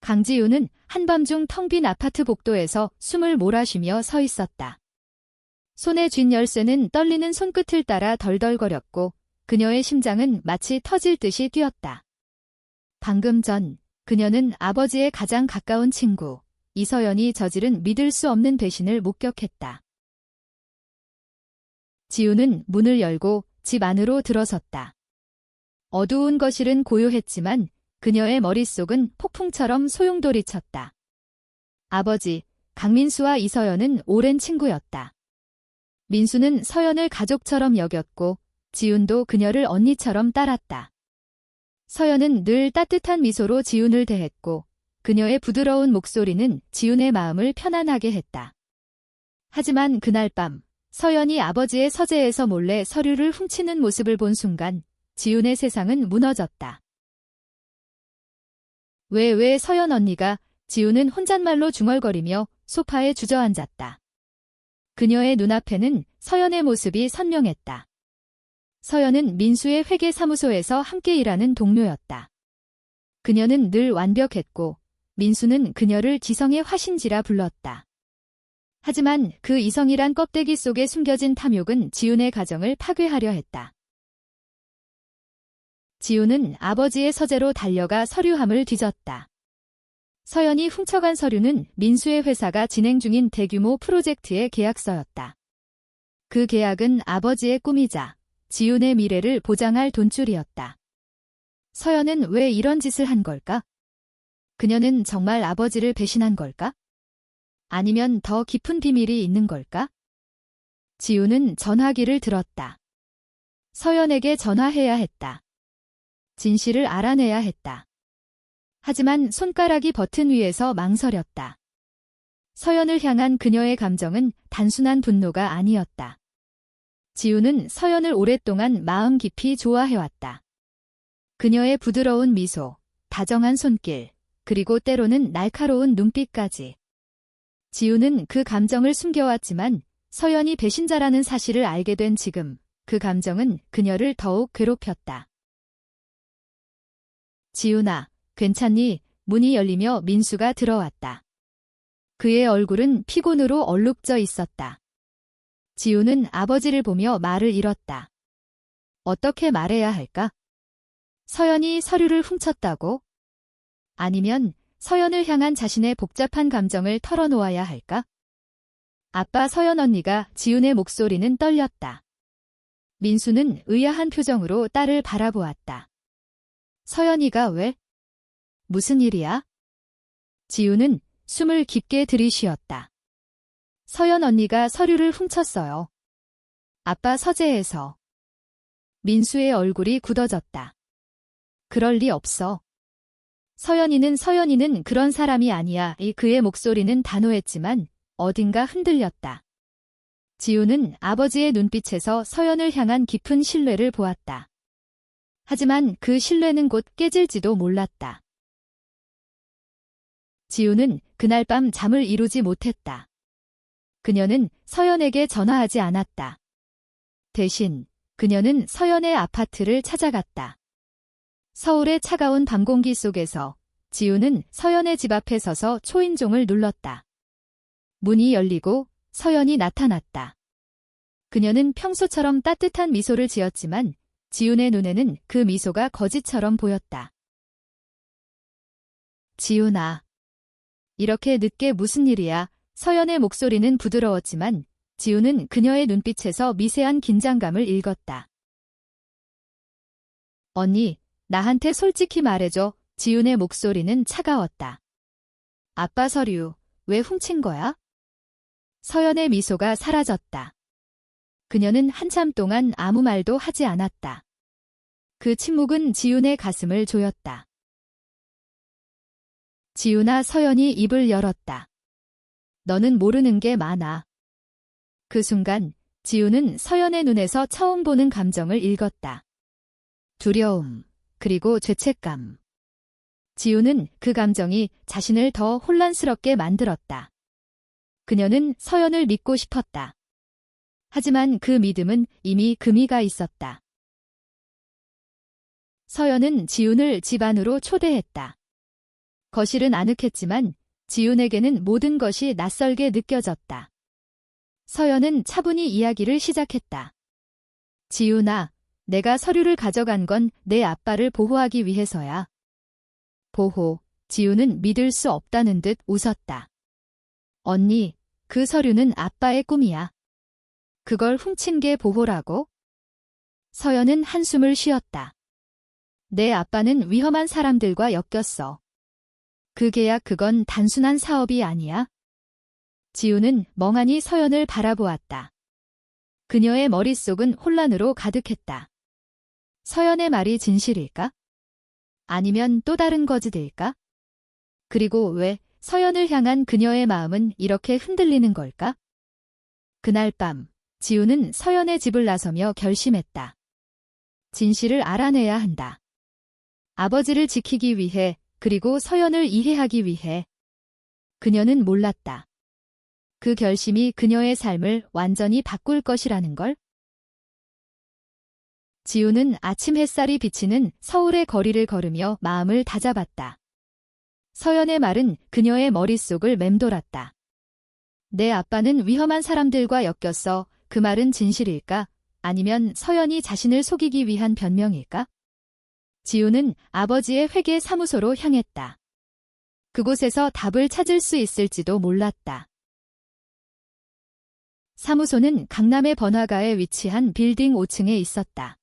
강지우는 한밤중 텅 빈 아파트 복도에서 숨을 몰아쉬며 서 있었다. 손에 쥔 열쇠는 떨리는 손끝을 따라 덜덜거렸고 그녀의 심장은 마치 터질 듯이 뛰었다. 방금 전 그녀는 아버지의 가장 가까운 친구 이서연이 저지른 믿을 수 없는 배신을 목격했다. 지우는 문을 열고 집 안으로 들어섰다. 어두운 거실은 고요했지만 그녀의 머릿속은 폭풍처럼 소용돌이쳤다. 아버지, 강민수와 이서연은 오랜 친구였다. 민수는 서연을 가족처럼 여겼고 지훈도 그녀를 언니처럼 따랐다. 서연은 늘 따뜻한 미소로 지훈을 대했고 그녀의 부드러운 목소리는 지훈의 마음을 편안하게 했다. 하지만 그날 밤 서연이 아버지의 서재에서 몰래 서류를 훔치는 모습을 본 순간 지훈의 세상은 무너졌다. 왜 서연 언니가? 지훈은 혼잣말로 중얼거리며 소파에 주저앉았다. 그녀의 눈앞에는 서연의 모습이 선명했다. 서연은 민수의 회계사무소에서 함께 일하는 동료였다. 그녀는 늘 완벽했고 민수는 그녀를 지성의 화신지라 불렀다. 하지만 그 이성이란 껍데기 속에 숨겨진 탐욕은 지훈의 가정을 파괴하려 했다. 지훈은 아버지의 서재로 달려가 서류함을 뒤졌다. 서연이 훔쳐간 서류는 민수의 회사가 진행 중인 대규모 프로젝트의 계약서였다. 그 계약은 아버지의 꿈이자 지훈의 미래를 보장할 돈줄이었다. 서연은 왜 이런 짓을 한 걸까? 그녀는 정말 아버지를 배신한 걸까? 아니면 더 깊은 비밀이 있는 걸까? 지훈은 전화기를 들었다. 서연에게 전화해야 했다. 진실을 알아내야 했다. 하지만 손가락이 버튼 위에서 망설였다. 서연을 향한 그녀의 감정은 단순한 분노가 아니었다. 지훈은 서연을 오랫동안 마음 깊이 좋아해왔다. 그녀의 부드러운 미소, 다정한 손길, 그리고 때로는 날카로운 눈빛까지. 지훈은 그 감정을 숨겨왔지만 서연이 배신자라는 사실을 알게 된 지금 그 감정은 그녀를 더욱 괴롭혔다. 지훈아, 괜찮니? 문이 열리며 민수가 들어왔다. 그의 얼굴은 피곤으로 얼룩져 있었다. 지훈은 아버지를 보며 말을 잃었다. 어떻게 말해야 할까? 서연이 서류를 훔쳤다고? 아니면 서연을 향한 자신의 복잡한 감정을 털어놓아야 할까? 아빠 서연 언니가 지훈의 목소리는 떨렸다. 민수는 의아한 표정으로 딸을 바라보았다. 서연이가 왜? 무슨 일이야? 지훈은 숨을 깊게 들이쉬었다. 서연 언니가 서류를 훔쳤어요. 아빠 서재에서. 민수의 얼굴이 굳어졌다. 그럴 리 없어. 서연이는 그런 사람이 아니야. 그의 목소리는 단호했지만 어딘가 흔들렸다. 지훈은 아버지의 눈빛에서 서연을 향한 깊은 신뢰를 보았다. 하지만 그 신뢰는 곧 깨질지도 몰랐다. 지훈은 그날 밤 잠을 이루지 못했다. 그녀는 서연에게 전화하지 않았다. 대신 그녀는 서연의 아파트를 찾아갔다. 서울의 차가운 밤 공기 속에서 지훈은 서연의 집 앞에 서서 초인종을 눌렀다. 문이 열리고 서연이 나타났다. 그녀는 평소처럼 따뜻한 미소를 지었지만 지훈의 눈에는 그 미소가 거짓처럼 보였다. 지훈아. 이렇게 늦게 무슨 일이야? 서연의 목소리는 부드러웠지만 지훈은 그녀의 눈빛에서 미세한 긴장감을 읽었다. 언니, 나한테 솔직히 말해줘. 지훈의 목소리는 차가웠다. 아빠 서류, 왜 훔친 거야? 서연의 미소가 사라졌다. 그녀는 한참 동안 아무 말도 하지 않았다. 그 침묵은 지훈의 가슴을 조였다. 지훈아, 서연이 입을 열었다. 너는 모르는 게 많아. 그 순간 지훈은 서연의 눈에서 처음 보는 감정을 읽었다. 두려움, 그리고 죄책감. 지훈은 그 감정이 자신을 더 혼란스럽게 만들었다. 그녀는 서연을 믿고 싶었다. 하지만 그 믿음은 이미 금이가 있었다. 서연은 지훈을 집 안으로 초대했다. 거실은 아늑했지만 지훈에게는 모든 것이 낯설게 느껴졌다. 서연은 차분히 이야기를 시작했다. 지훈아, 내가 서류를 가져간 건 내 아빠를 보호하기 위해서야. 보호. 지훈은 믿을 수 없다는 듯 웃었다. 언니, 그 서류는 아빠의 꿈이야. 그걸 훔친 게 보호라고? 서연은 한숨을 쉬었다. 내 아빠는 위험한 사람들과 엮였어. 그 계약 그건 단순한 사업이 아니야. 지훈은 멍하니 서연을 바라보았다. 그녀의 머릿속은 혼란으로 가득했다. 서연의 말이 진실일까? 아니면 또 다른 거짓일까? 그리고 왜 서연을 향한 그녀의 마음은 이렇게 흔들리는 걸까? 그날 밤, 지훈은 서연의 집을 나서며 결심했다. 진실을 알아내야 한다. 아버지를 지키기 위해, 그리고 서연을 이해하기 위해. 그녀는 몰랐다. 그 결심이 그녀의 삶을 완전히 바꿀 것이라는 걸. 지훈은 아침 햇살이 비치는 서울의 거리를 걸으며 마음을 다잡았다. 서연의 말은 그녀의 머릿속을 맴돌았다. 내 아빠는 위험한 사람들과 엮였어. 그 말은 진실일까? 아니면 서연이 자신을 속이기 위한 변명일까? 지훈은 아버지의 회계 사무소로 향했다. 그곳에서 답을 찾을 수 있을지도 몰랐다. 사무소는 강남의 번화가에 위치한 빌딩 5층에 있었다.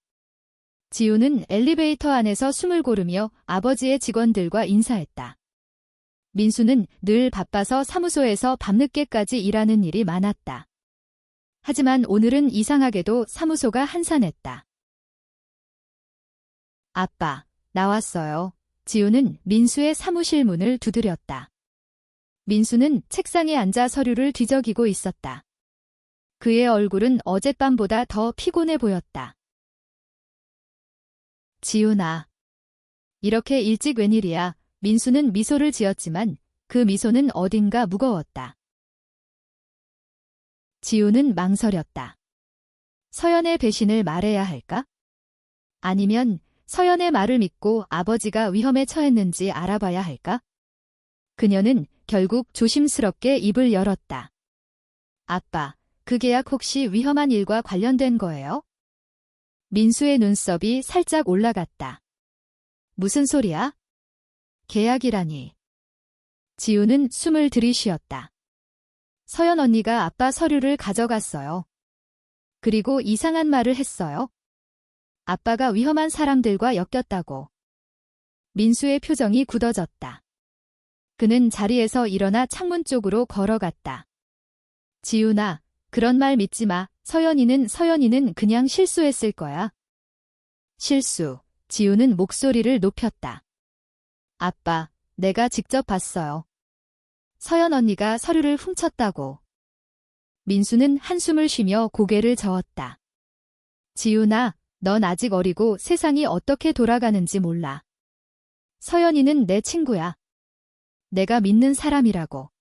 지훈은 엘리베이터 안에서 숨을 고르며 아버지의 직원들과 인사했다. 민수는 늘 바빠서 사무소에서 밤늦게까지 일하는 일이 많았다. 하지만 오늘은 이상하게도 사무소가 한산했다. 아빠, 나왔어요. 지훈은 민수의 사무실 문을 두드렸다. 민수는 책상에 앉아 서류를 뒤적이고 있었다. 그의 얼굴은 어젯밤보다 더 피곤해 보였다. 지훈아. 이렇게 일찍 웬일이야. 민수는 미소를 지었지만 그 미소는 어딘가 무거웠다. 지훈은 망설였다. 서연의 배신을 말해야 할까? 아니면 서연의 말을 믿고 아버지가 위험에 처했는지 알아봐야 할까? 그녀는 결국 조심스럽게 입을 열었다. 아빠, 그 계약 혹시 위험한 일과 관련된 거예요? 민수의 눈썹이 살짝 올라갔다. 무슨 소리야? 계약이라니. 지훈은 숨을 들이쉬었다. 서연 언니가 아빠 서류를 가져갔어요. 그리고 이상한 말을 했어요. 아빠가 위험한 사람들과 엮였다고. 민수의 표정이 굳어졌다. 그는 자리에서 일어나 창문 쪽으로 걸어갔다. 지훈아, 그런 말 믿지 마. 서연이는 그냥 실수했을 거야. 실수. 지훈은 목소리를 높였다. 아빠, 내가 직접 봤어요. 서연 언니가 서류를 훔쳤다고. 민수는 한숨을 쉬며 고개를 저었다. 지훈아, 넌 아직 어리고 세상이 어떻게 돌아가는지 몰라. 서연이는 내 친구야. 내가 믿는 사람이라고.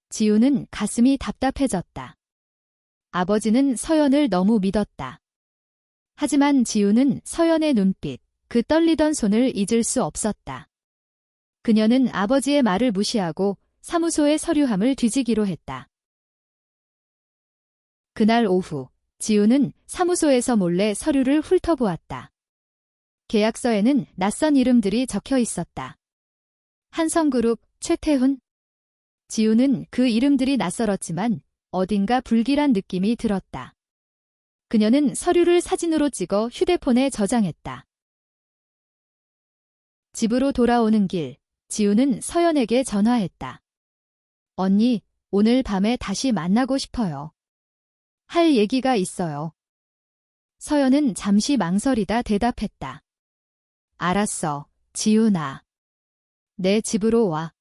지훈은 가슴이 답답해졌다. 아버지는 서연을 너무 믿었다. 하지만 지훈은 서연의 눈빛, 그 떨리던 손을 잊을 수 없었다. 그녀는 아버지의 말을 무시하고 사무소의 서류함을 뒤지기로 했다. 그날 오후, 지훈은 사무소에서 몰래 서류를 훑어보았다. 계약서에는 낯선 이름들이 적혀 있었다. 한성그룹, 최태훈. 지훈은 그 이름들이 낯설었지만 어딘가 불길한 느낌이 들었다. 그녀는 서류를 사진으로 찍어 휴대폰에 저장했다. 집으로 돌아오는 길, 지훈은 서연에게 전화했다. 언니, 오늘 밤에 다시 만나고 싶어요. 할 얘기가 있어요. 서연은 잠시 망설이다 대답했다. 알았어, 지훈아. 내 집으로 와.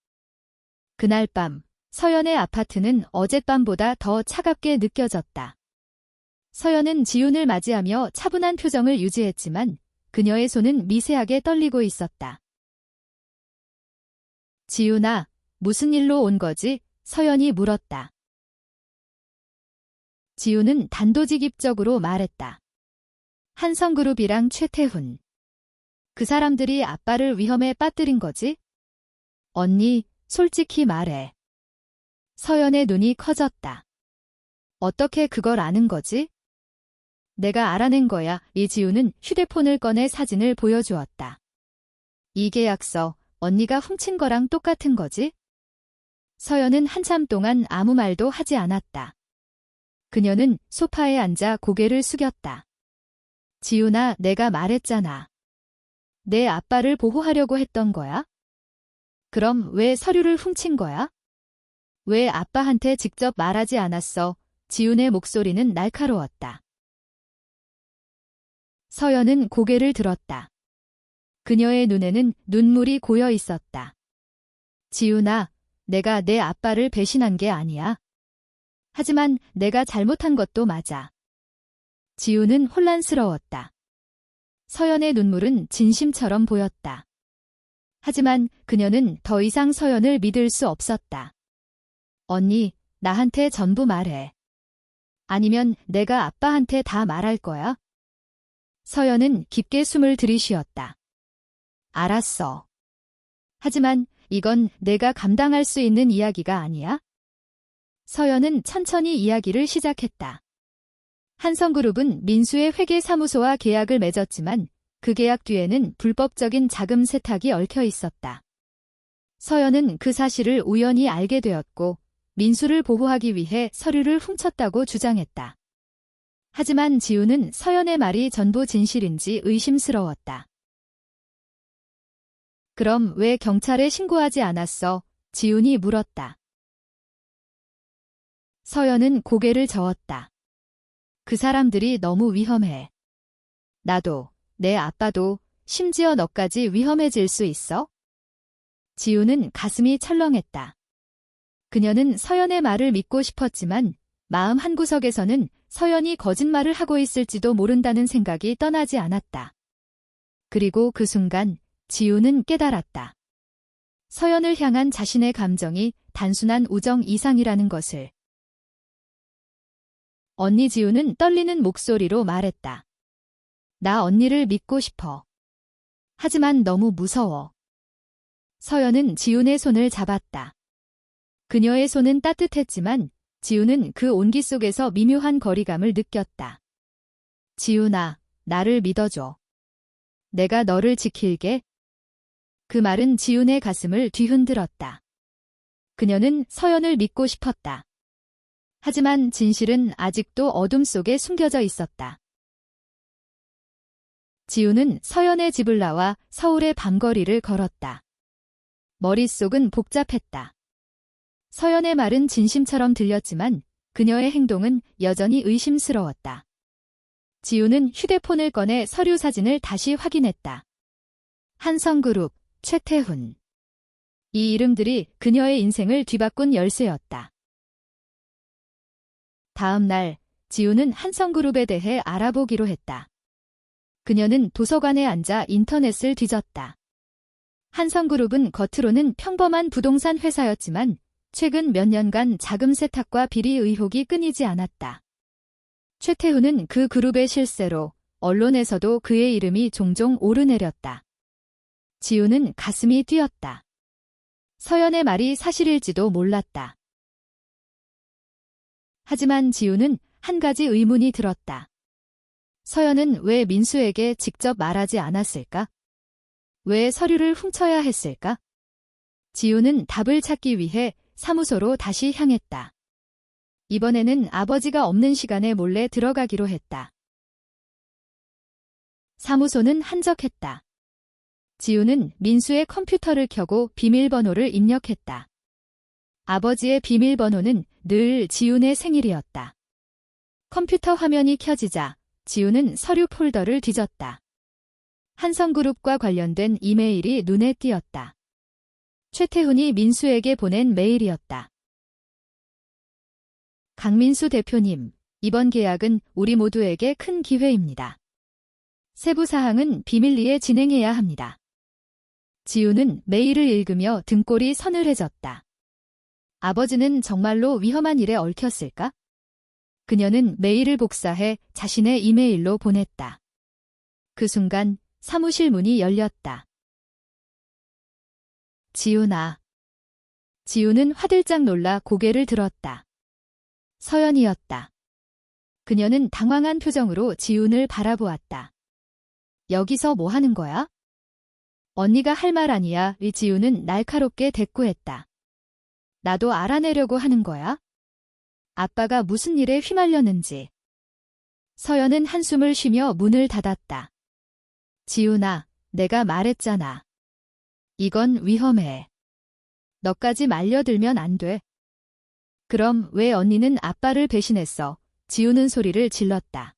그날 밤, 서연의 아파트는 어젯밤보다 더 차갑게 느껴졌다. 서연은 지훈을 맞이하며 차분한 표정을 유지했지만 그녀의 손은 미세하게 떨리고 있었다. 지훈아, 무슨 일로 온 거지? 서연이 물었다. 지훈은 단도직입적으로 말했다. 한성그룹이랑 최태훈. 그 사람들이 아빠를 위험에 빠뜨린 거지? 언니, 솔직히 말해. 서연의 눈이 커졌다. 어떻게 그걸 아는 거지? 내가 알아낸 거야. 이지우는 휴대폰을 꺼내 사진을 보여주었다. 이 계약서, 언니가 훔친 거랑 똑같은 거지? 서연은 한참 동안 아무 말도 하지 않았다. 그녀는 소파에 앉아 고개를 숙였다. 지훈아, 내가 말했잖아. 내 아빠를 보호하려고 했던 거야? 그럼 왜 서류를 훔친 거야? 왜 아빠한테 직접 말하지 않았어? 지훈의 목소리는 날카로웠다. 서연은 고개를 들었다. 그녀의 눈에는 눈물이 고여 있었다. 지훈아, 내가 내 아빠를 배신한 게 아니야. 하지만 내가 잘못한 것도 맞아. 지훈은 혼란스러웠다. 서연의 눈물은 진심처럼 보였다. 하지만 그녀는 더 이상 서연을 믿을 수 없었다. 언니, 나한테 전부 말해. 아니면 내가 아빠한테 다 말할 거야. 서연은 깊게 숨을 들이쉬었다. 알았어. 하지만 이건 내가 감당할 수 있는 이야기가 아니야. 서연은 천천히 이야기를 시작했다. 한성그룹은 민수의 회계사무소와 계약을 맺었지만 그 계약 뒤에는 불법적인 자금 세탁이 얽혀 있었다. 서연은 그 사실을 우연히 알게 되었고 민수를 보호하기 위해 서류를 훔쳤다고 주장했다. 하지만 지훈은 서연의 말이 전부 진실인지 의심스러웠다. 그럼 왜 경찰에 신고하지 않았어? 지훈이 물었다. 서연은 고개를 저었다. 그 사람들이 너무 위험해. 나도, 내 아빠도, 심지어 너까지 위험해질 수 있어? 지훈은 가슴이 철렁했다. 그녀는 서연의 말을 믿고 싶었지만 마음 한구석에서는 서연이 거짓말을 하고 있을지도 모른다는 생각이 떠나지 않았다. 그리고 그 순간 지훈은 깨달았다. 서연을 향한 자신의 감정이 단순한 우정 이상이라는 것을. 언니 지훈은 떨리는 목소리로 말했다. 나 언니를 믿고 싶어. 하지만 너무 무서워. 서연은 지훈의 손을 잡았다. 그녀의 손은 따뜻했지만 지훈은 그 온기 속에서 미묘한 거리감을 느꼈다. 지훈아, 나를 믿어줘. 내가 너를 지킬게. 그 말은 지훈의 가슴을 뒤흔들었다. 그녀는 서연을 믿고 싶었다. 하지만 진실은 아직도 어둠 속에 숨겨져 있었다. 지훈은 서연의 집을 나와 서울의 밤거리를 걸었다. 머릿속은 복잡했다. 서연의 말은 진심처럼 들렸지만 그녀의 행동은 여전히 의심스러웠다. 지훈은 휴대폰을 꺼내 서류 사진을 다시 확인했다. 한성그룹, 최태훈. 이 이름들이 그녀의 인생을 뒤바꾼 열쇠였다. 다음 날, 지훈은 한성그룹에 대해 알아보기로 했다. 그녀는 도서관에 앉아 인터넷을 뒤졌다. 한성그룹은 겉으로는 평범한 부동산 회사였지만 최근 몇 년간 자금 세탁과 비리 의혹이 끊이지 않았다. 최태훈은 그 그룹의 실세로 언론에서도 그의 이름이 종종 오르내렸다. 지훈은 가슴이 뛰었다. 서연의 말이 사실일지도 몰랐다. 하지만 지훈은 한 가지 의문이 들었다. 서연은 왜 민수에게 직접 말하지 않았을까? 왜 서류를 훔쳐야 했을까? 지훈은 답을 찾기 위해 사무소로 다시 향했다. 이번에는 아버지가 없는 시간에 몰래 들어가기로 했다. 사무소는 한적했다. 지훈은 민수의 컴퓨터를 켜고 비밀번호를 입력했다. 아버지의 비밀번호는 늘 지훈의 생일이었다. 컴퓨터 화면이 켜지자 지훈은 서류 폴더를 뒤졌다. 한성그룹과 관련된 이메일이 눈에 띄었다. 최태훈이 민수에게 보낸 메일이었다. 강민수 대표님, 이번 계약은 우리 모두에게 큰 기회입니다. 세부 사항은 비밀리에 진행해야 합니다. 지훈은 메일을 읽으며 등골이 서늘해졌다. 아버지는 정말로 위험한 일에 얽혔을까? 그녀는 메일을 복사해 자신의 이메일로 보냈다. 그 순간 사무실 문이 열렸다. 지훈아, 지우는 화들짝 놀라 고개를 들었다. 서연이었다. 그녀는 당황한 표정으로 지훈을 바라보았다. 여기서 뭐 하는 거야? 언니가 할 말 아니야. 지훈은 날카롭게 대꾸했다. 나도 알아내려고 하는 거야? 아빠가 무슨 일에 휘말렸는지. 서연은 한숨을 쉬며 문을 닫았다. 지훈아, 내가 말했잖아. 이건 위험해. 너까지 말려들면 안 돼. 그럼 왜 언니는 아빠를 배신했어? 지훈은 소리를 질렀다.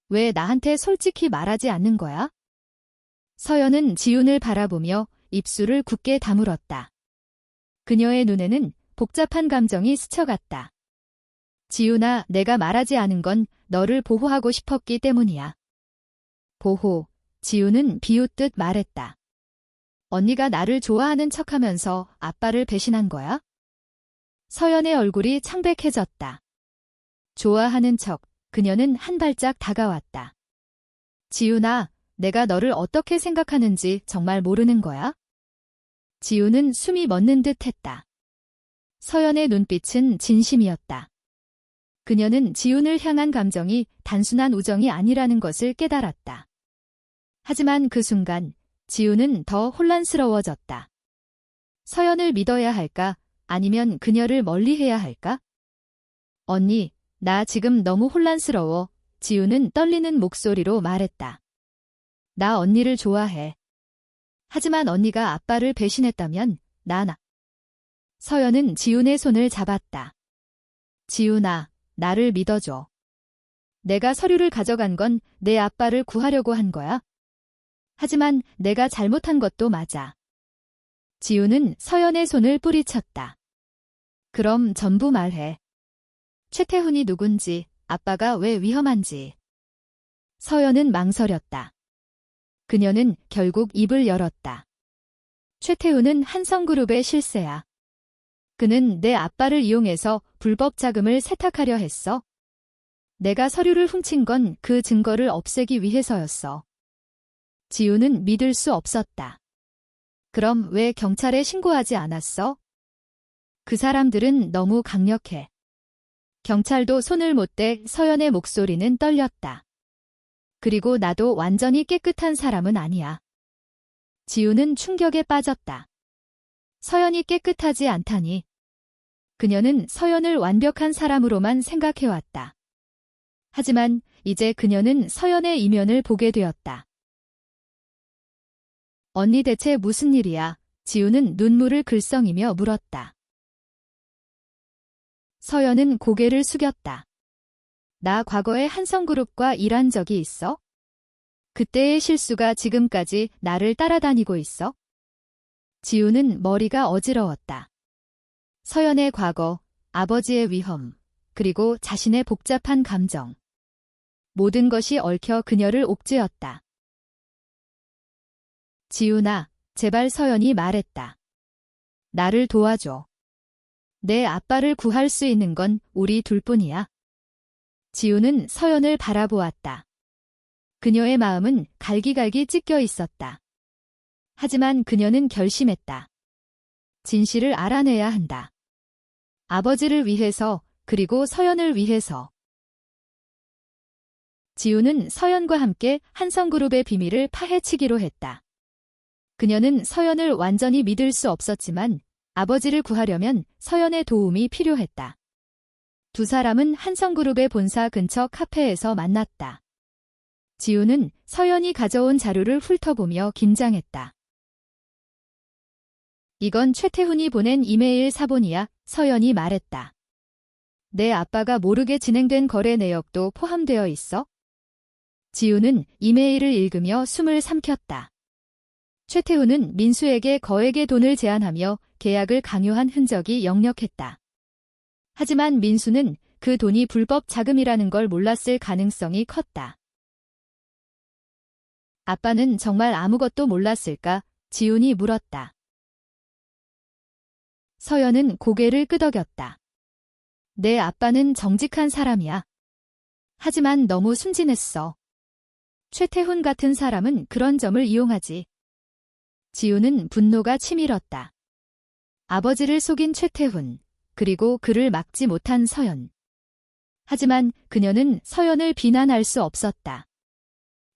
왜 나한테 솔직히 말하지 않는 거야? 서연은 지훈을 바라보며 입술을 굳게 다물었다. 그녀의 눈에는 복잡한 감정이 스쳐갔다. 지훈아, 내가 말하지 않은 건 너를 보호하고 싶었기 때문이야. 보호, 지훈은 비웃듯 말했다. 언니가 나를 좋아하는 척하면서 아빠를 배신한 거야? 서연의 얼굴이 창백해졌다. 좋아하는 척, 그녀는 한 발짝 다가왔다. 지훈아, 내가 너를 어떻게 생각하는지 정말 모르는 거야? 지훈은 숨이 멎는 듯 했다. 서연의 눈빛은 진심이었다. 그녀는 지훈을 향한 감정이 단순한 우정이 아니라는 것을 깨달았다. 하지만 그 순간 지훈은 더 혼란스러워졌다. 서연을 믿어야 할까? 아니면 그녀를 멀리해야 할까? 언니, 나 지금 너무 혼란스러워. 지훈은 떨리는 목소리로 말했다. 나 언니를 좋아해. 하지만 언니가 아빠를 배신했다면 서연은 지훈의 손을 잡았다. 지훈아, 나를 믿어줘. 내가 서류를 가져간 건 내 아빠를 구하려고 한 거야. 하지만 내가 잘못한 것도 맞아. 지훈은 서연의 손을 뿌리쳤다. 그럼 전부 말해. 최태훈이 누군지, 아빠가 왜 위험한지. 서연은 망설였다. 그녀는 결국 입을 열었다. 최태훈은 한성그룹의 실세야. 그는 내 아빠를 이용해서 불법 자금을 세탁하려 했어. 내가 서류를 훔친 건 그 증거를 없애기 위해서였어. 지훈은 믿을 수 없었다. 그럼 왜 경찰에 신고하지 않았어? 그 사람들은 너무 강력해. 경찰도 손을 못 대. 서연의 목소리는 떨렸다. 그리고 나도 완전히 깨끗한 사람은 아니야. 지훈은 충격에 빠졌다. 서연이 깨끗하지 않다니. 그녀는 서연을 완벽한 사람으로만 생각해왔다. 하지만 이제 그녀는 서연의 이면을 보게 되었다. 언니 대체 무슨 일이야? 지훈은 눈물을 글썽이며 물었다. 서연은 고개를 숙였다. 나 과거에 한성그룹과 일한 적이 있어? 그때의 실수가 지금까지 나를 따라다니고 있어? 지훈은 머리가 어지러웠다. 서연의 과거, 아버지의 위험, 그리고 자신의 복잡한 감정. 모든 것이 얽혀 그녀를 옥죄었다. 지훈아, 제발 서연이 말했다. 나를 도와줘. 내 아빠를 구할 수 있는 건 우리 둘뿐이야. 지훈은 서연을 바라보았다. 그녀의 마음은 갈기갈기 찢겨 있었다. 하지만 그녀는 결심했다. 진실을 알아내야 한다. 아버지를 위해서, 그리고 서연을 위해서. 지훈은 서연과 함께 한성그룹의 비밀을 파헤치기로 했다. 그녀는 서연을 완전히 믿을 수 없었지만 아버지를 구하려면 서연의 도움이 필요했다. 두 사람은 한성그룹의 본사 근처 카페에서 만났다. 지훈은 서연이 가져온 자료를 훑어보며 긴장했다. 이건 최태훈이 보낸 이메일 사본이야, 서연이 말했다. 내 아빠가 모르게 진행된 거래 내역도 포함되어 있어? 지훈은 이메일을 읽으며 숨을 삼켰다. 최태훈은 민수에게 거액의 돈을 제안하며 계약을 강요한 흔적이 역력했다. 하지만 민수는 그 돈이 불법 자금이라는 걸 몰랐을 가능성이 컸다. 아빠는 정말 아무것도 몰랐을까? 지훈이 물었다. 서연은 고개를 끄덕였다. 내 아빠는 정직한 사람이야. 하지만 너무 순진했어. 최태훈 같은 사람은 그런 점을 이용하지. 지훈은 분노가 치밀었다. 아버지를 속인 최태훈, 그리고 그를 막지 못한 서연. 하지만 그녀는 서연을 비난할 수 없었다.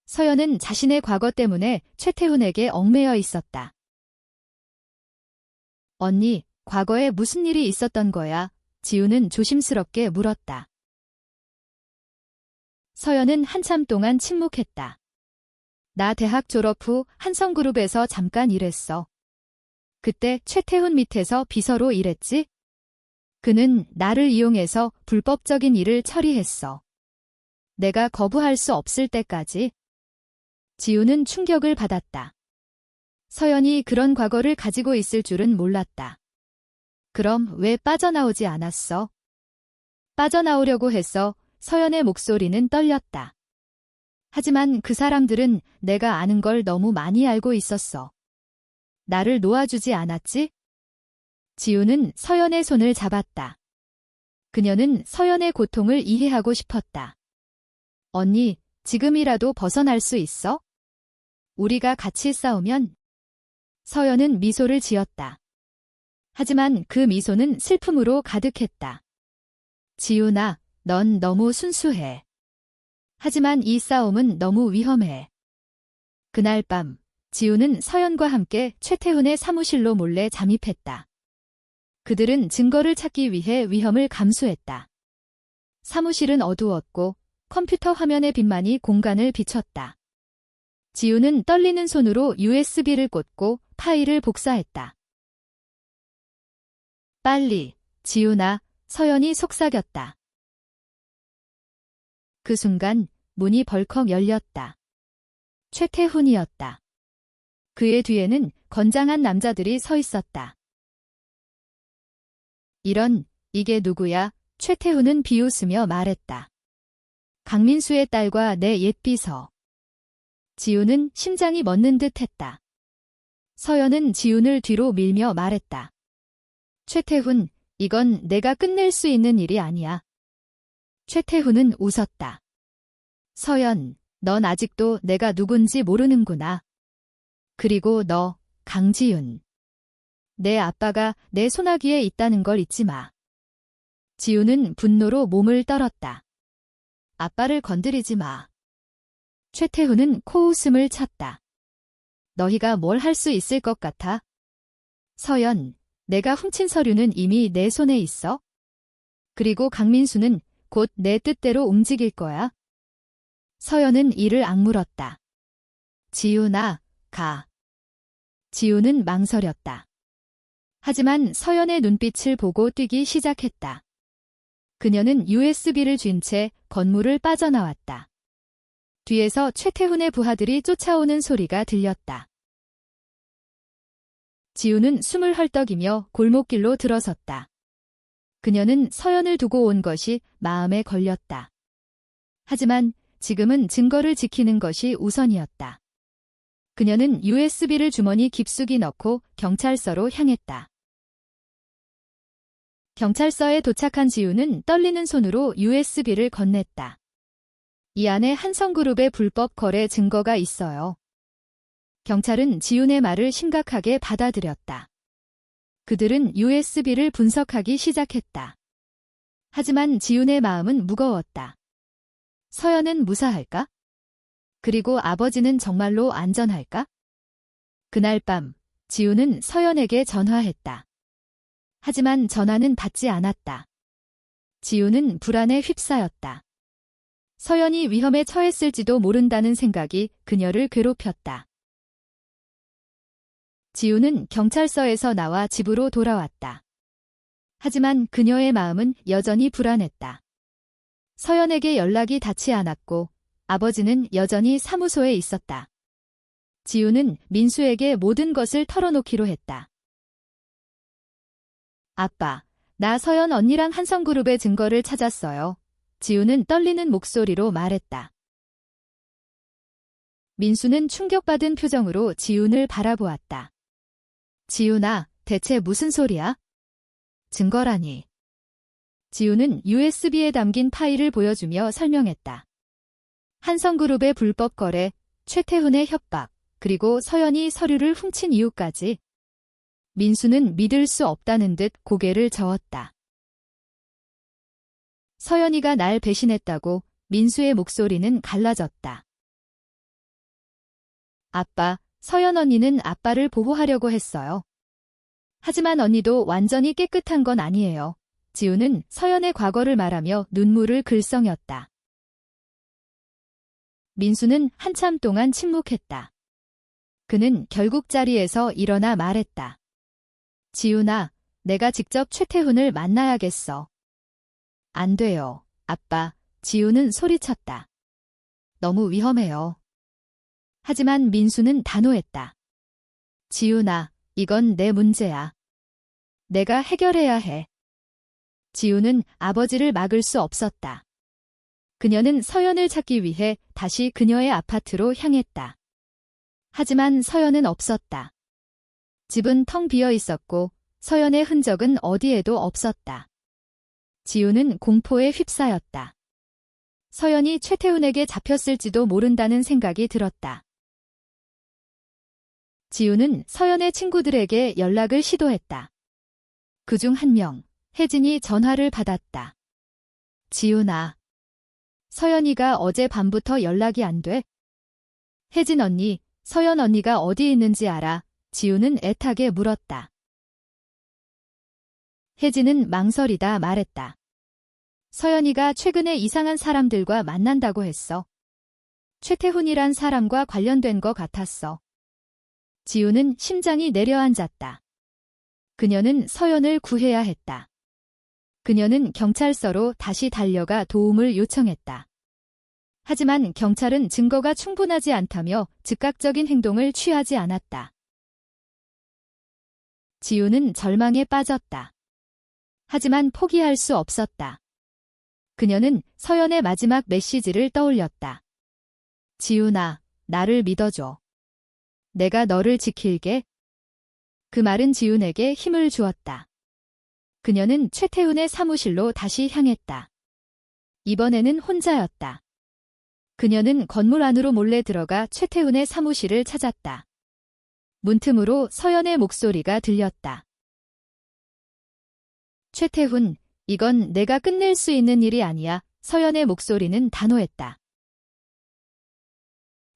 서연은 자신의 과거 때문에 최태훈에게 얽매여 있었다. 언니, 과거에 무슨 일이 있었던 거야? 지우는 조심스럽게 물었다. 서연은 한참 동안 침묵했다. 나 대학 졸업 후 한성그룹에서 잠깐 일했어. 그때 최태훈 밑에서 비서로 일했지? 그는 나를 이용해서 불법적인 일을 처리했어. 내가 거부할 수 없을 때까지. 지우는 충격을 받았다. 서연이 그런 과거를 가지고 있을 줄은 몰랐다. 그럼 왜 빠져나오지 않았어? 빠져나오려고 했어. 서연의 목소리는 떨렸다. 하지만 그 사람들은 내가 아는 걸 너무 많이 알고 있었어. 나를 놓아주지 않았지? 지우는 서연의 손을 잡았다. 그녀는 서연의 고통을 이해하고 싶었다. 언니, 지금이라도 벗어날 수 있어? 우리가 같이 싸우면? 서연은 미소를 지었다. 하지만 그 미소는 슬픔으로 가득했다. 지우나, 넌 너무 순수해. 하지만 이 싸움은 너무 위험해. 그날 밤, 지우는 서연과 함께 최태훈의 사무실로 몰래 잠입했다. 그들은 증거를 찾기 위해 위험을 감수했다. 사무실은 어두웠고 컴퓨터 화면의 빛만이 공간을 비췄다. 지우는 떨리는 손으로 USB를 꽂고 파일을 복사했다. 빨리, 지우나, 서연이 속삭였다. 그 순간 문이 벌컥 열렸다. 최태훈이었다. 그의 뒤에는 건장한 남자들이 서 있었다. 이게 누구야? 최태훈은 비웃으며 말했다. 강민수의 딸과 내 옛 비서. 지우는 심장이 멎는 듯 했다. 서연은 지훈을 뒤로 밀며 말했다. 최태훈, 이건 내가 끝낼 수 있는 일이 아니야. 최태훈은 웃었다. 서연, 넌 아직도 내가 누군지 모르는구나. 그리고 너, 강지윤. 내 아빠가 내 소나기에 있다는 걸 잊지 마. 지우는 분노로 몸을 떨었다. 아빠를 건드리지 마. 최태훈은 코웃음을 쳤다. 너희가 뭘 할 수 있을 것 같아? 서연, 내가 훔친 서류는 이미 내 손에 있어. 그리고 강민수는 곧 내 뜻대로 움직일 거야. 서연은 이를 악물었다. 지우나, 가. 지우는 망설였다. 하지만 서연의 눈빛을 보고 뛰기 시작했다. 그녀는 USB를 쥔 채 건물을 빠져나왔다. 뒤에서 최태훈의 부하들이 쫓아오는 소리가 들렸다. 지우는 숨을 헐떡이며 골목길로 들어섰다. 그녀는 서연을 두고 온 것이 마음에 걸렸다. 하지만 지금은 증거를 지키는 것이 우선이었다. 그녀는 USB를 주머니 깊숙이 넣고 경찰서로 향했다. 경찰서에 도착한 지우는 떨리는 손으로 USB를 건넸다. 이 안에 한성그룹의 불법 거래 증거가 있어요. 경찰은 지훈의 말을 심각하게 받아들였다. 그들은 USB를 분석하기 시작했다. 하지만 지훈의 마음은 무거웠다. 서연은 무사할까? 그리고 아버지는 정말로 안전할까? 그날 밤, 지훈은 서연에게 전화했다. 하지만 전화는 받지 않았다. 지훈은 불안에 휩싸였다. 서연이 위험에 처했을지도 모른다는 생각이 그녀를 괴롭혔다. 지훈은 경찰서에서 나와 집으로 돌아왔다. 하지만 그녀의 마음은 여전히 불안했다. 서연에게 연락이 닿지 않았고 아버지는 여전히 사무소에 있었다. 지훈은 민수에게 모든 것을 털어놓기로 했다. 아빠, 나 서연 언니랑 한성그룹의 증거를 찾았어요. 지훈은 떨리는 목소리로 말했다. 민수는 충격받은 표정으로 지훈을 바라보았다. 지훈아, 대체 무슨 소리야? 증거라니. 지훈은 USB에 담긴 파일을 보여주며 설명했다. 한성그룹의 불법 거래, 최태훈의 협박, 그리고 서연이 서류를 훔친 이유까지. 민수는 믿을 수 없다는 듯 고개를 저었다. 서연이가 날 배신했다고 민수의 목소리는 갈라졌다. 아빠, 서연 언니는 아빠를 보호하려고 했어요. 하지만 언니도 완전히 깨끗한 건 아니에요. 지우는 서연의 과거를 말하며 눈물을 글썽였다. 민수는 한참 동안 침묵했다. 그는 결국 자리에서 일어나 말했다. 지훈아, 내가 직접 최태훈을 만나야겠어. 안 돼요, 아빠. 지훈은 소리쳤다. 너무 위험해요. 하지만 민수는 단호했다. 지훈아, 이건 내 문제야. 내가 해결해야 해. 지훈은 아버지를 막을 수 없었다. 그녀는 서연을 찾기 위해 다시 그녀의 아파트로 향했다. 하지만 서연은 없었다. 집은 텅 비어 있었고 서연의 흔적은 어디에도 없었다. 지우는 공포에 휩싸였다. 서연이 최태훈에게 잡혔을지도 모른다는 생각이 들었다. 지우는 서연의 친구들에게 연락을 시도했다. 그중 한 명, 혜진이 전화를 받았다. 지훈아, 서연이가 어제 밤부터 연락이 안 돼. 혜진 언니, 서연 언니가 어디 있는지 알아? 지우는 애타게 물었다. 혜진은 망설이다 말했다. 서연이가 최근에 이상한 사람들과 만난다고 했어. 최태훈이란 사람과 관련된 것 같았어. 지우는 심장이 내려앉았다. 그녀는 서연을 구해야 했다. 그녀는 경찰서로 다시 달려가 도움을 요청했다. 하지만 경찰은 증거가 충분하지 않다며 즉각적인 행동을 취하지 않았다. 지우는 절망에 빠졌다. 하지만 포기할 수 없었다. 그녀는 서연의 마지막 메시지를 떠올렸다. 지훈아, 나를 믿어줘. 내가 너를 지킬게. 그 말은 지훈에게 힘을 주었다. 그녀는 최태훈의 사무실로 다시 향했다. 이번에는 혼자였다. 그녀는 건물 안으로 몰래 들어가 최태훈의 사무실을 찾았다. 문틈으로 서연의 목소리가 들렸다. 최태훈, 이건 내가 끝낼 수 있는 일이 아니야. 서연의 목소리는 단호했다.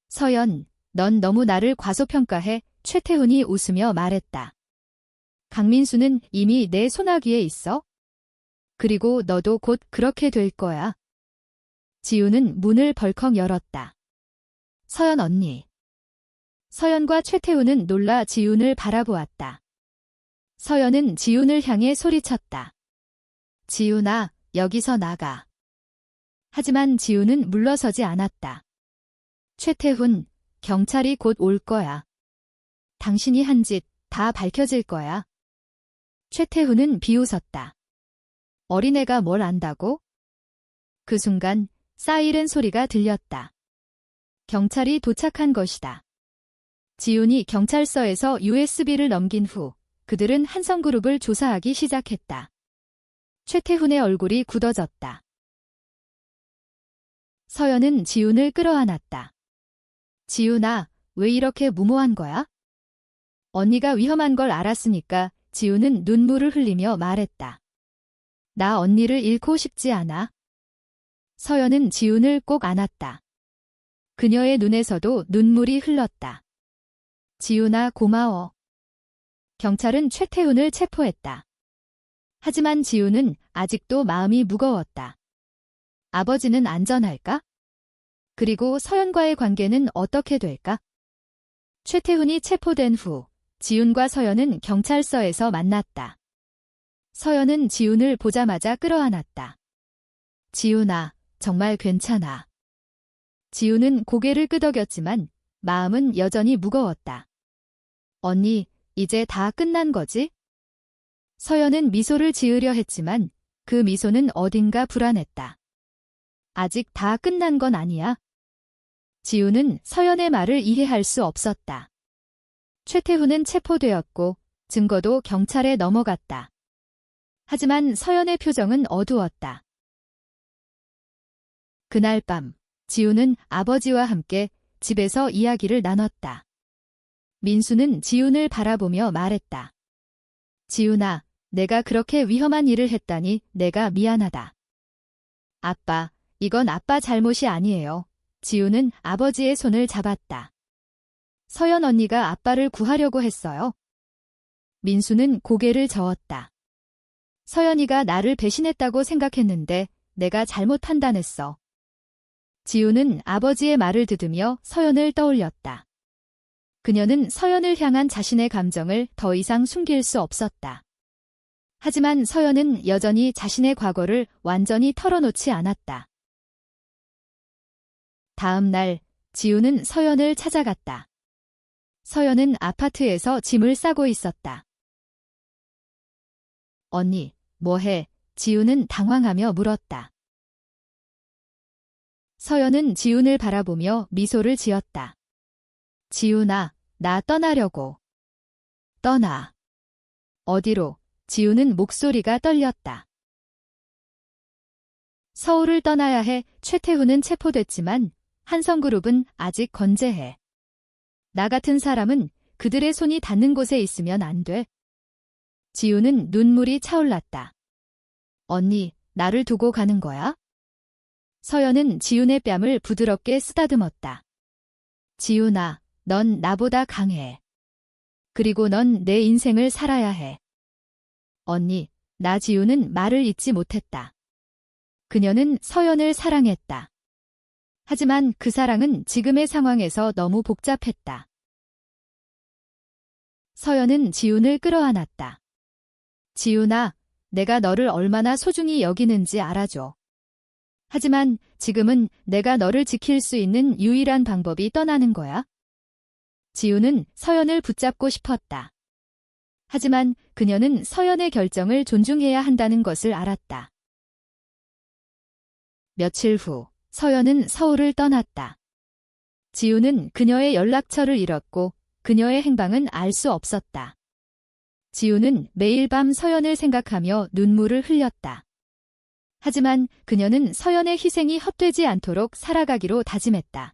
서연, 넌 너무 나를 과소평가해. 최태훈이 웃으며 말했다. 강민수는 이미 내 소나기에 있어. 그리고 너도 곧 그렇게 될 거야. 지우는 문을 벌컥 열었다. 서연 언니. 서연과 최태훈은 놀라 지훈을 바라보았다. 서연은 지훈을 향해 소리쳤다. 지훈아, 여기서 나가. 하지만 지훈은 물러서지 않았다. 최태훈, 경찰이 곧 올 거야. 당신이 한 짓 다 밝혀질 거야. 최태훈은 비웃었다. 어린애가 뭘 안다고? 그 순간 사이렌 소리가 들렸다. 경찰이 도착한 것이다. 지훈이 경찰서에서 USB를 넘긴 후 그들은 한성그룹을 조사하기 시작했다. 최태훈의 얼굴이 굳어졌다. 서연은 지훈을 끌어안았다. 지훈아, 왜 이렇게 무모한 거야? 언니가 위험한 걸 알았으니까. 지훈은 눈물을 흘리며 말했다. 나 언니를 잃고 싶지 않아. 서연은 지훈을 꼭 안았다. 그녀의 눈에서도 눈물이 흘렀다. 지훈아, 고마워. 경찰은 최태훈을 체포했다. 하지만 지훈은 아직도 마음이 무거웠다. 아버지는 안전할까? 그리고 서연과의 관계는 어떻게 될까? 최태훈이 체포된 후 지훈과 서연은 경찰서에서 만났다. 서연은 지훈을 보자마자 끌어안았다. 지훈아, 정말 괜찮아. 지훈은 고개를 끄덕였지만 마음은 여전히 무거웠다. 언니, 이제 다 끝난 거지? 서연은 미소를 지으려 했지만 그 미소는 어딘가 불안했다. 아직 다 끝난 건 아니야. 지훈은 서연의 말을 이해할 수 없었다. 최태훈은 체포되었고 증거도 경찰에 넘어갔다. 하지만 서연의 표정은 어두웠다. 그날 밤, 지훈은 아버지와 함께 집에서 이야기를 나눴다. 민수는 지훈을 바라보며 말했다. 지훈아, 내가 그렇게 위험한 일을 했다니 내가 미안하다. 아빠, 이건 아빠 잘못이 아니에요. 지훈은 아버지의 손을 잡았다. 서연 언니가 아빠를 구하려고 했어요. 민수는 고개를 저었다. 서연이가 나를 배신했다고 생각했는데 내가 잘못 판단했어. 지훈은 아버지의 말을 듣으며 서연을 떠올렸다. 그녀는 서연을 향한 자신의 감정을 더 이상 숨길 수 없었다. 하지만 서연은 여전히 자신의 과거를 완전히 털어놓지 않았다. 다음 날, 지훈은 서연을 찾아갔다. 서연은 아파트에서 짐을 싸고 있었다. 언니, 뭐해? 지훈은 당황하며 물었다. 서연은 지훈을 바라보며 미소를 지었다. 지훈아, 나 떠나려고. 떠나. 어디로? 지훈은 목소리가 떨렸다. 서울을 떠나야 해. 최태훈은 체포됐지만 한성그룹은 아직 건재해. 나 같은 사람은 그들의 손이 닿는 곳에 있으면 안 돼. 지훈은 눈물이 차올랐다. 언니, 나를 두고 가는 거야? 서연은 지훈의 뺨을 부드럽게 쓰다듬었다. 지훈아, 넌 나보다 강해. 그리고 넌 내 인생을 살아야 해. 언니, 나 지훈은 말을 잇지 못했다. 그녀는 서연을 사랑했다. 하지만 그 사랑은 지금의 상황에서 너무 복잡했다. 서연은 지훈을 끌어안았다. 지훈아, 내가 너를 얼마나 소중히 여기는지 알아줘. 하지만 지금은 내가 너를 지킬 수 있는 유일한 방법이 떠나는 거야. 지훈은 서연을 붙잡고 싶었다. 하지만 그녀는 서연의 결정을 존중해야 한다는 것을 알았다. 며칠 후, 서연은 서울을 떠났다. 지훈은 그녀의 연락처를 잃었고 그녀의 행방은 알 수 없었다. 지훈은 매일 밤 서연을 생각하며 눈물을 흘렸다. 하지만 그녀는 서연의 희생이 헛되지 않도록 살아가기로 다짐했다.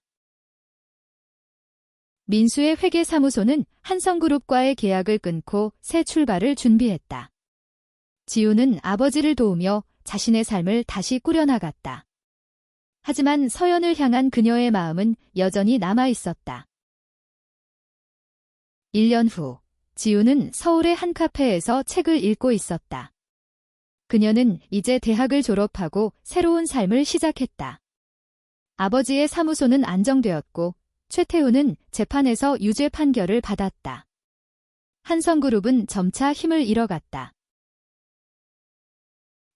민수의 회계사무소는 한성그룹과의 계약을 끊고 새 출발을 준비했다. 지훈은 아버지를 도우며 자신의 삶을 다시 꾸려나갔다. 하지만 서연을 향한 그녀의 마음은 여전히 남아있었다. 1년 후, 지훈은 서울의 한 카페에서 책을 읽고 있었다. 그녀는 이제 대학을 졸업하고 새로운 삶을 시작했다. 아버지의 사무소는 안정되었고 최태훈은 재판에서 유죄 판결을 받았다. 한성그룹은 점차 힘을 잃어갔다.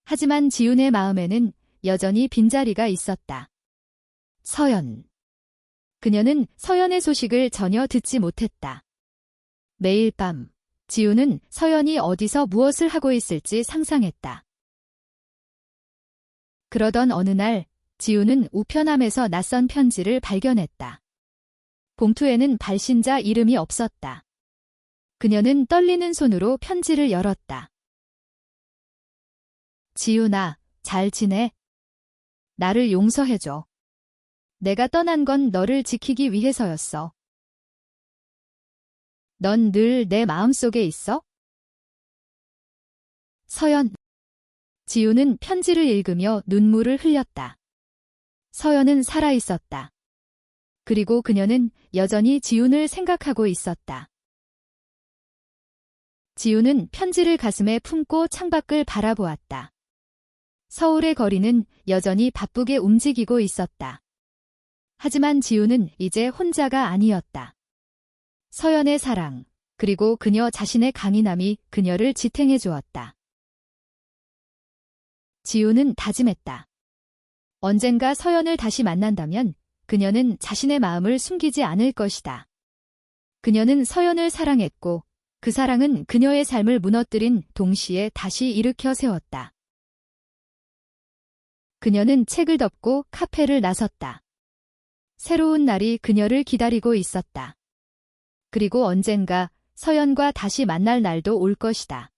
하지만 지훈의 마음에는 여전히 빈자리가 있었다. 서연. 그녀는 서연의 소식을 전혀 듣지 못했다. 매일 밤, 지훈은 서연이 어디서 무엇을 하고 있을지 상상했다. 그러던 어느 날, 지훈은 우편함에서 낯선 편지를 발견했다. 봉투에는 발신자 이름이 없었다. 그녀는 떨리는 손으로 편지를 열었다. 지훈아, 잘 지내? 나를 용서해줘. 내가 떠난 건 너를 지키기 위해서였어. 넌 늘 내 마음속에 있어? 서연. 지훈은 편지를 읽으며 눈물을 흘렸다. 서연은 살아있었다. 그리고 그녀는 여전히 지훈을 생각하고 있었다. 지훈은 편지를 가슴에 품고 창밖을 바라보았다. 서울의 거리는 여전히 바쁘게 움직이고 있었다. 하지만 지훈은 이제 혼자가 아니었다. 서연의 사랑, 그리고 그녀 자신의 강인함이 그녀를 지탱해 주었다. 지훈은 다짐했다. 언젠가 서연을 다시 만난다면 그녀는 자신의 마음을 숨기지 않을 것이다. 그녀는 서연을 사랑했고 그 사랑은 그녀의 삶을 무너뜨린 동시에 다시 일으켜 세웠다. 그녀는 책을 덮고 카페를 나섰다. 새로운 날이 그녀를 기다리고 있었다. 그리고 언젠가 서연과 다시 만날 날도 올 것이다.